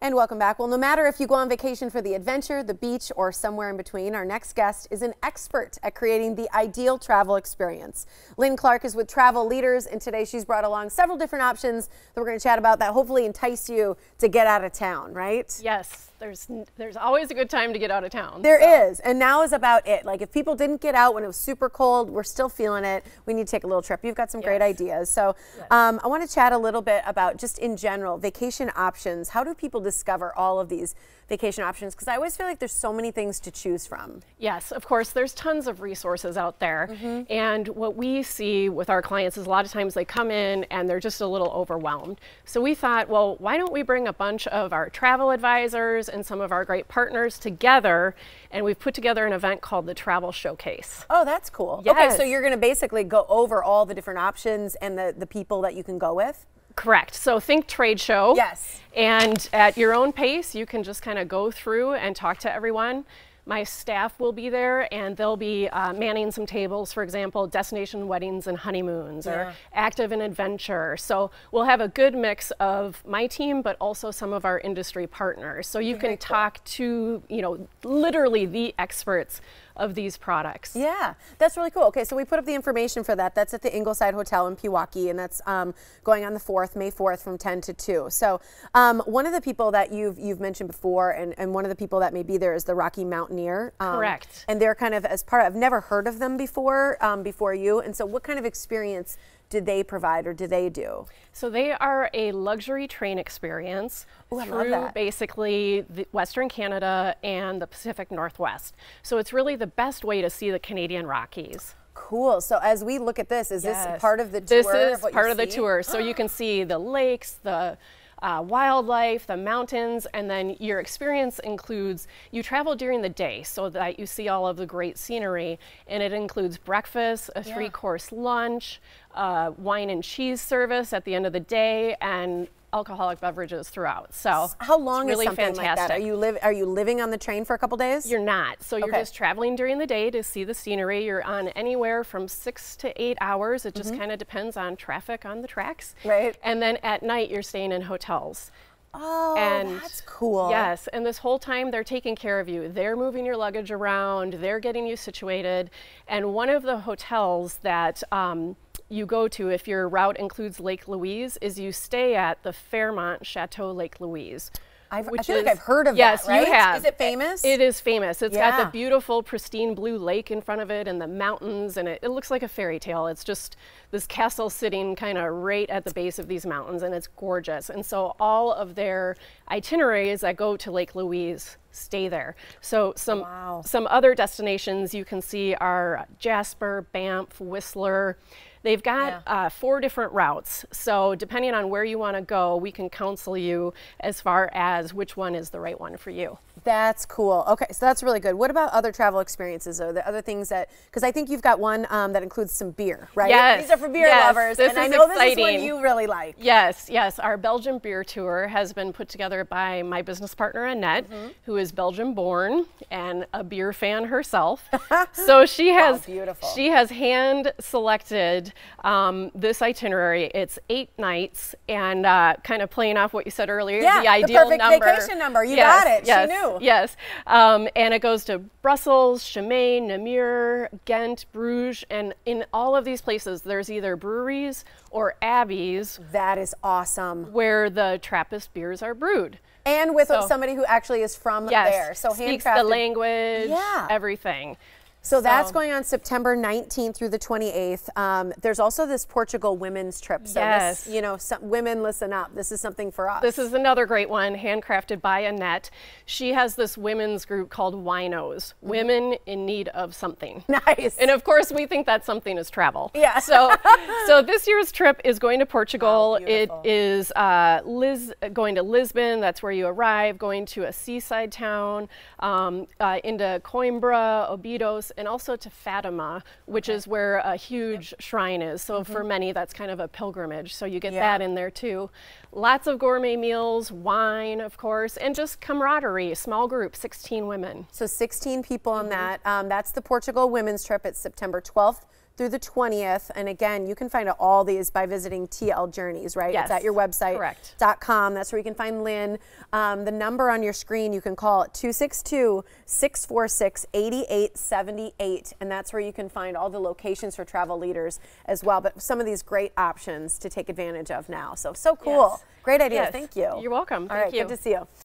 And welcome back. Well, no matter if you go on vacation for the adventure, the beach, or somewhere in between, our next guest is an expert at creating the ideal travel experience. Lynn Clark is with Travel Leaders, and today she's brought along several different options that we're going to chat about that hopefully entice you to get out of town, right? Yes, there's always a good time to get out of town. There is, and now is about it. Like if people didn't get out when it was super cold, we're still feeling it. We need to take a little trip. You've got some great ideas. So I want to chat a little bit about just in general, vacation options. How do people discover all of these vacation options? Because I always feel like there's so many things to choose from. Yes, of course, there's tons of resources out there. And what we see with our clients is a lot of times they come in and they're just a little overwhelmed. So we thought, well, why don't we bring a bunch of our travel advisors and some of our great partners together, and we've put together an event called the Travel Showcase. Oh, that's cool. Yes. Okay, so you're going to basically go over all the different options and the people that you can go with? Correct. So think trade show. Yes. And at your own pace, you can just kind of go through and talk to everyone. My staff will be there, and they'll be manning some tables, for example, destination weddings and honeymoons, or active and adventure. So we'll have a good mix of my team, but also some of our industry partners. So you can talk to, literally the experts of these products. Yeah, that's really cool. Okay, so we put up the information for that. That's at the Ingleside Hotel in Pewaukee, and that's going on the 4th, May 4th from 10 to 2. So one of the people that you've mentioned before, and one of the people that may be there is the Rocky Mountaineer. Correct. And they're kind of I've never heard of them before, before you. And so what kind of experience do they provide or do they do? So they are a luxury train experience through basically Western Canada and the Pacific Northwest. So it's really the best way to see the Canadian Rockies. Cool. So as we look at this, is this part of the tour? This is part of the tour. So you can see the lakes, the wildlife, the mountains, and then your experience includes, you travel during the day so that you see all of the great scenery, and it includes breakfast, a 3-course lunch, wine and cheese service at the end of the day, and alcoholic beverages throughout. So how long really is something fantastic. like that? Are you living on the train for a couple days? You're not. So you're just traveling during the day to see the scenery. You're on anywhere from 6 to 8 hours. It just kind of depends on traffic on the tracks. Right. And then at night you're staying in hotels. Oh, that's cool. Yes, and this whole time they're taking care of you. They're moving your luggage around, they're getting you situated. And one of the hotels that you go to, if your route includes Lake Louise, is you stay at the Fairmont Chateau Lake Louise. I feel like I've heard of that, right? Yes, you have. Is it famous? It is famous. It's got the beautiful, pristine blue lake in front of it and the mountains, and it looks like a fairy tale. It's just this castle sitting kind of right at the base of these mountains, and it's gorgeous. And so all of their itineraries that go to Lake Louise stay there. So some other destinations you can see are Jasper, Banff, Whistler. They've got 4 different routes, so depending on where you want to go, we can counsel you as far as which one is the right one for you. That's cool. Okay, so that's really good. What about other travel experiences? Are there other things that, because I think you've got one that includes some beer, right? Yes. These are for beer lovers, and I know this is one you really like. Yes, yes. Our Belgium Beer Tour has been put together by my business partner, Annette, who is Belgium born and a beer fan herself. So she has, she has hand selected this itinerary. It's 8 nights, and kind of playing off what you said earlier, the ideal perfect vacation number. You got it. She knew. Yes, and it goes to Brussels, Chimay, Namur, Ghent, Bruges, and in all of these places, there's either breweries or abbeys. That is awesome. Where the Trappist beers are brewed. And with somebody who actually is from there. So speaks the language, everything. So that's going on September 19th through the 28th. There's also this Portugal women's trip. So this, women, listen up. This is something for us. This is another great one, handcrafted by Annette. She has this women's group called Winos, Women in Need of Something. Nice. And of course, we think that something is travel. Yeah. So this year's trip is going to Portugal. It is going to Lisbon. That's where you arrive. Going to a seaside town, into Coimbra, Obidos, and also to Fatima, which is where a huge shrine is. So for many, that's kind of a pilgrimage. So you get that in there too. Lots of gourmet meals, wine, of course, and just camaraderie. Small group, 16 women. So 16 people on that. That's the Portugal women's trip. It's September 12th through the 20th. And again, you can find all these by visiting TL Journeys, right? Yes. It's at your website. Correct. .com. That's where you can find Lynn. The number on your screen, you can call it 262-646-8878. And that's where you can find all the locations for travel leaders as well. But some of these great options to take advantage of now. So cool. Yes. Great idea. Yes. Thank you. You're welcome. All right, Thank you. good to see you.